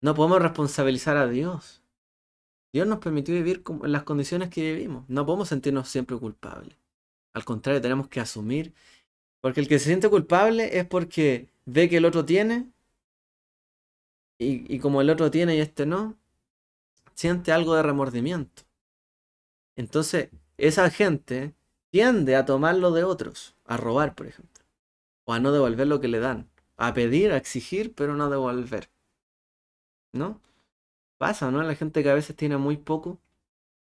No podemos responsabilizar a Dios. Dios nos permitió vivir en las condiciones que vivimos. No podemos sentirnos siempre culpables. Al contrario, tenemos que asumir. Porque el que se siente culpable es porque ve que el otro tiene y como el otro tiene y este no, siente algo de remordimiento. Entonces, esa gente tiende a tomar lo de otros, a robar, por ejemplo, o a no devolver lo que le dan, a pedir, a exigir, pero no devolver, ¿no? Pasa, ¿no? La gente que a veces tiene muy poco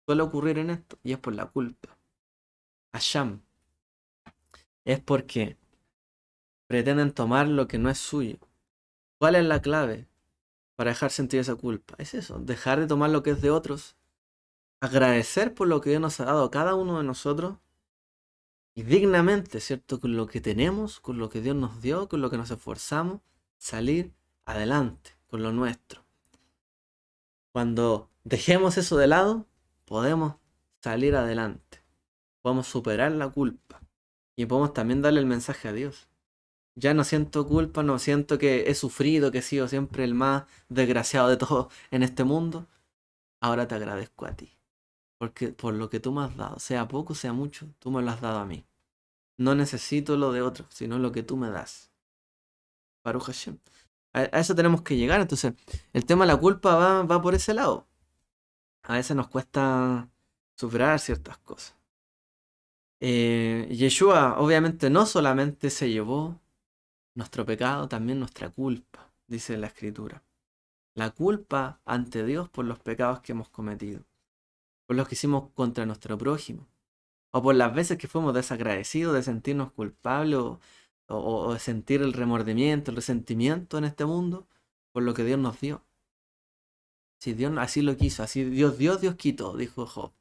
suele ocurrir en esto y es por la culpa. Asham es porque pretenden tomar lo que no es suyo. ¿Cuál es la clave para dejar sentir esa culpa? Es eso, dejar de tomar lo que es de otros, agradecer por lo que Dios nos ha dado a cada uno de nosotros y dignamente, ¿cierto? Con lo que tenemos, con lo que Dios nos dio, con lo que nos esforzamos, salir adelante con lo nuestro. Cuando dejemos eso de lado, podemos salir adelante, podemos superar la culpa y podemos también darle el mensaje a Dios. Ya no siento culpa, no siento que he sufrido, que he sido siempre el más desgraciado de todos en este mundo. Ahora te agradezco a ti, porque por lo que tú me has dado, sea poco, sea mucho, tú me lo has dado a mí. No necesito lo de otros, sino lo que tú me das. Baruch Hashem. A eso tenemos que llegar. Entonces, el tema de la culpa va por ese lado. A veces nos cuesta superar ciertas cosas. Yeshua, obviamente, no solamente se llevó nuestro pecado, también nuestra culpa, dice la Escritura. La culpa ante Dios por los pecados que hemos cometido, por los que hicimos contra nuestro prójimo, o por las veces que fuimos desagradecidos de sentirnos culpables o de sentir el remordimiento, el resentimiento en este mundo por lo que Dios nos dio. Si Dios así lo quiso, así Dios dio, Dios quitó, dijo Job.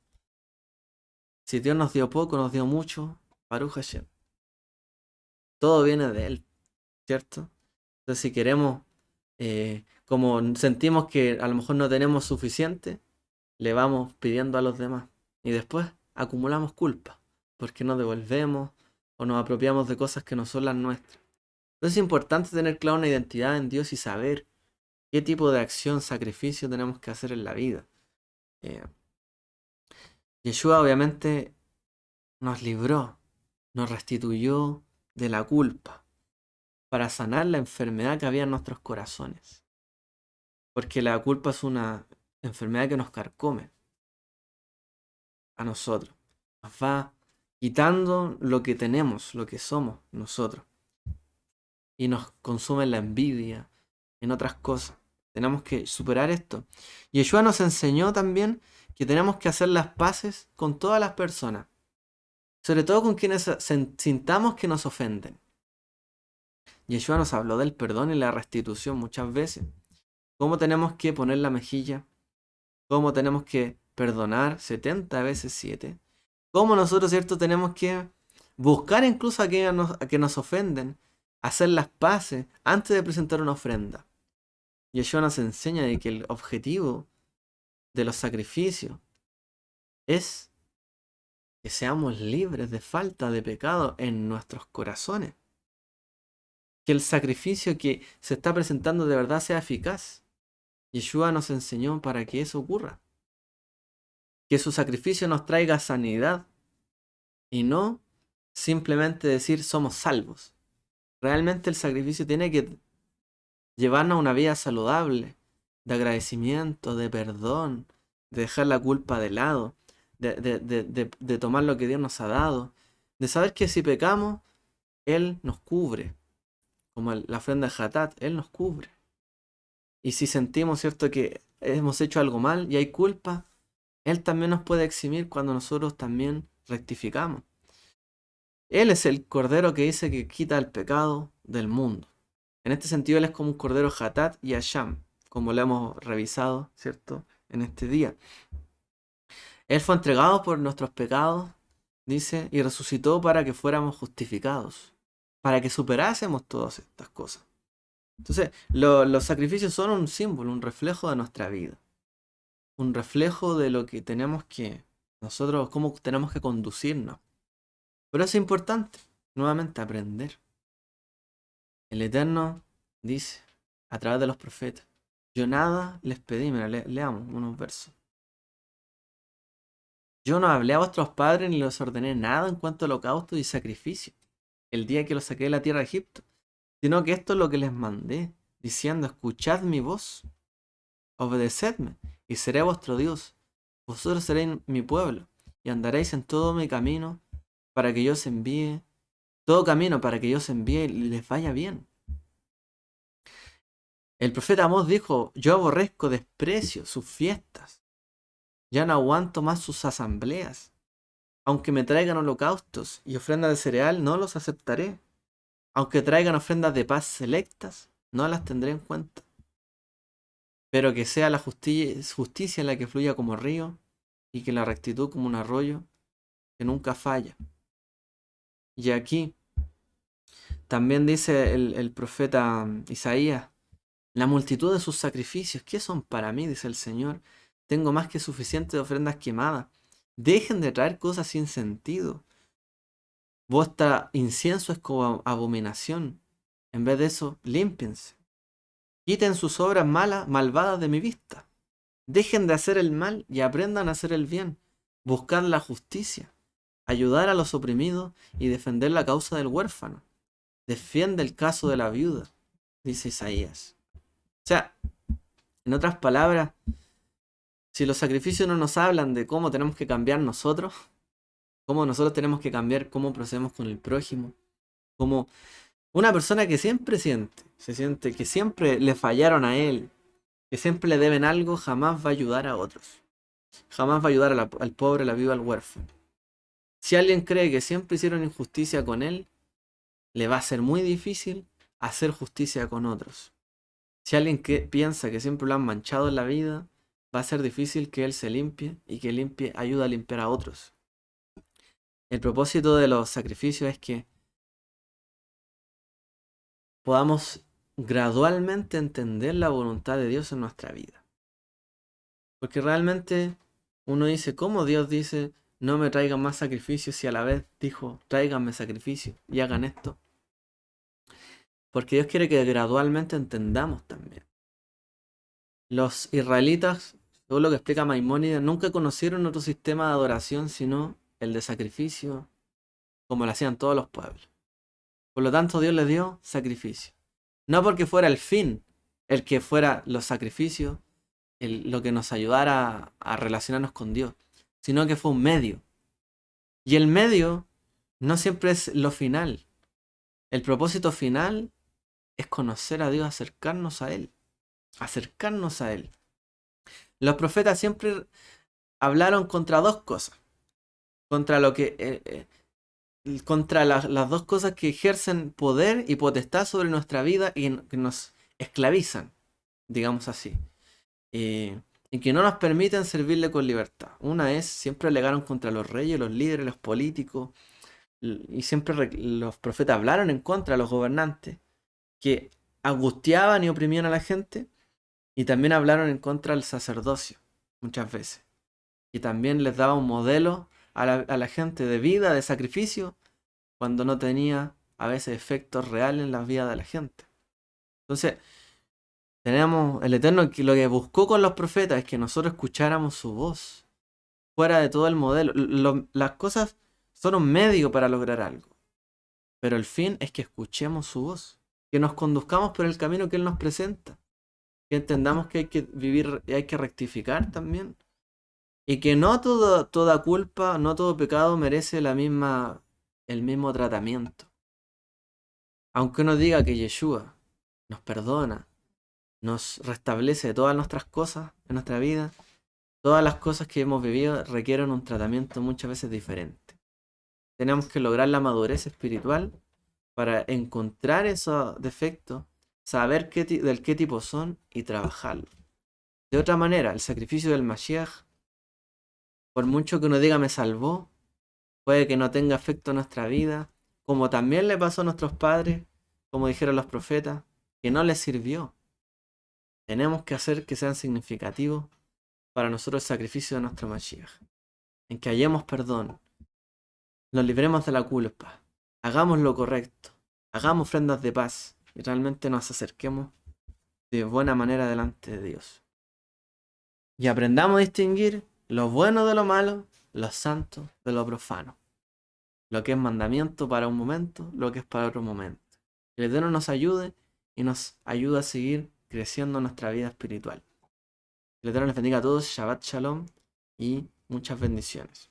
Si Dios nos dio poco, nos dio mucho, Baruch Hashem. Todo viene de Él, ¿cierto? Entonces si queremos, como sentimos que a lo mejor no tenemos suficiente, le vamos pidiendo a los demás. Y después acumulamos culpa, porque nos devolvemos o nos apropiamos de cosas que no son las nuestras. Entonces es importante tener clara una identidad en Dios y saber qué tipo de acción, sacrificio tenemos que hacer en la vida. Eh, Yeshua obviamente nos libró, nos restituyó de la culpa para sanar la enfermedad que había en nuestros corazones. Porque la culpa es una enfermedad que nos carcome a nosotros. Nos va quitando lo que tenemos, lo que somos nosotros. Y nos consume la envidia, en otras cosas. Tenemos que superar esto. Yeshua nos enseñó también que tenemos que hacer las paces con todas las personas. Sobre todo con quienes sintamos que nos ofenden. Yeshua nos habló del perdón y la restitución muchas veces. Cómo tenemos que poner la mejilla. Cómo tenemos que perdonar 70 veces 7. Cómo nosotros, ¿cierto? Tenemos que buscar incluso a que nos ofenden. Hacer las paces antes de presentar una ofrenda. Yeshua nos enseña de que el objetivo de los sacrificios es que seamos libres de falta de pecado en nuestros corazones. Que el sacrificio que se está presentando de verdad sea eficaz. Yeshua nos enseñó para que eso ocurra. Que su sacrificio nos traiga sanidad y no simplemente decir somos salvos. Realmente el sacrificio tiene que llevarnos a una vida saludable, de agradecimiento, de perdón, de dejar la culpa de lado, de tomar lo que Dios nos ha dado, de saber que si pecamos, Él nos cubre, como la ofrenda de Hatat, Él nos cubre. Y si sentimos, ¿cierto?, que hemos hecho algo mal y hay culpa, Él también nos puede eximir cuando nosotros también rectificamos. Él es el Cordero que dice que quita el pecado del mundo. En este sentido, Él es como un Cordero Hatat y Asham, como lo hemos revisado, ¿cierto?, en este día. Él fue entregado por nuestros pecados, dice, y resucitó para que fuéramos justificados, para que superásemos todas estas cosas. Entonces, los sacrificios son un símbolo, un reflejo de nuestra vida. Un reflejo de lo que tenemos que, nosotros, cómo tenemos que conducirnos. Pero es importante, nuevamente, aprender. El Eterno dice, a través de los profetas, yo nada les pedí, mira, leamos unos versos. Yo no hablé a vuestros padres ni les ordené nada en cuanto a holocausto y sacrificio, el día que los saqué de la tierra de Egipto, sino que esto es lo que les mandé, diciendo, escuchad mi voz, obedecedme, y seré vuestro Dios. Vosotros seréis mi pueblo, y andaréis en todo mi camino, para que yo os envíe, todo camino para que yo os envíe y les vaya bien. El profeta Amós dijo, yo aborrezco, desprecio sus fiestas, ya no aguanto más sus asambleas. Aunque me traigan holocaustos y ofrendas de cereal, no los aceptaré. Aunque traigan ofrendas de paz selectas, no las tendré en cuenta. Pero que sea la justicia la que fluya como río y que la rectitud como un arroyo que nunca falla. Y aquí también dice el profeta Isaías, la multitud de sus sacrificios, ¿qué son para mí? Dice el Señor. Tengo más que suficiente de ofrendas quemadas. Dejen de traer cosas sin sentido. Vuestra incienso es como abominación. En vez de eso, límpiense. Quiten sus obras malas, malvadas de mi vista. Dejen de hacer el mal y aprendan a hacer el bien. Buscar la justicia. Ayudar a los oprimidos y defender la causa del huérfano. Defiende el caso de la viuda, dice Isaías. O sea, en otras palabras, si los sacrificios no nos hablan de cómo tenemos que cambiar nosotros, cómo nosotros tenemos que cambiar cómo procedemos con el prójimo, como una persona que siempre se siente que siempre le fallaron a él, que siempre le deben algo, jamás va a ayudar a otros. Jamás va a ayudar al pobre, a la viuda, al huérfano. Si alguien cree que siempre hicieron injusticia con él, le va a ser muy difícil hacer justicia con otros. Si alguien piensa que siempre lo han manchado en la vida, va a ser difícil que él se limpie y que ayude a limpiar a otros. El propósito de los sacrificios es que podamos gradualmente entender la voluntad de Dios en nuestra vida. Porque realmente uno dice, ¿cómo Dios dice, no me traigan más sacrificios y a la vez dijo, tráiganme sacrificios y hagan esto? Porque Dios quiere que gradualmente entendamos también. Los israelitas, según lo que explica Maimónides, nunca conocieron otro sistema de adoración sino el de sacrificio, como lo hacían todos los pueblos. Por lo tanto, Dios les dio sacrificio. No porque fuera el fin, el que fuera los sacrificios, lo que nos ayudara a relacionarnos con Dios, sino que fue un medio. Y el medio no siempre es lo final. El propósito final es conocer a Dios, acercarnos a Él. Acercarnos a Él. Los profetas siempre hablaron contra dos cosas. Contra lo que contra las dos cosas que ejercen poder y potestad sobre nuestra vida y que nos esclavizan, digamos así. Y que no nos permiten servirle con libertad. Una es, siempre alegaron contra los reyes, los líderes, los políticos, y siempre los profetas hablaron en contra de los gobernantes, que angustiaban y oprimían a la gente, y también hablaron en contra del sacerdocio, muchas veces. Y también les daba un modelo a la gente de vida, de sacrificio, cuando no tenía a veces efectos reales en la vida de la gente. Entonces, tenemos el Eterno que lo que buscó con los profetas es que nosotros escucháramos su voz, fuera de todo el modelo. Las cosas son un medio para lograr algo, pero el fin es que escuchemos su voz, que nos conduzcamos por el camino que Él nos presenta, que entendamos que hay que vivir y hay que rectificar también, y que no toda culpa, no todo pecado merece el mismo tratamiento. Aunque uno diga que Yeshua nos perdona, nos restablece todas nuestras cosas en nuestra vida, todas las cosas que hemos vivido requieren un tratamiento muchas veces diferente. Tenemos que lograr la madurez espiritual para encontrar esos defectos, saber del qué tipo son y trabajarlo. De otra manera, el sacrificio del Mashiach, por mucho que uno diga me salvó, puede que no tenga efecto en nuestra vida, como también le pasó a nuestros padres, como dijeron los profetas, que no les sirvió. Tenemos que hacer que sean significativos para nosotros el sacrificio de nuestro Mashiach, en que hallemos perdón, nos libremos de la culpa, hagamos lo correcto, hagamos ofrendas de paz y realmente nos acerquemos de buena manera delante de Dios. Y aprendamos a distinguir lo bueno de lo malo, lo santo de lo profano, lo que es mandamiento para un momento, lo que es para otro momento. Que el Eterno nos ayude y nos ayude a seguir creciendo en nuestra vida espiritual. Que el Eterno les bendiga a todos, Shabbat Shalom y muchas bendiciones.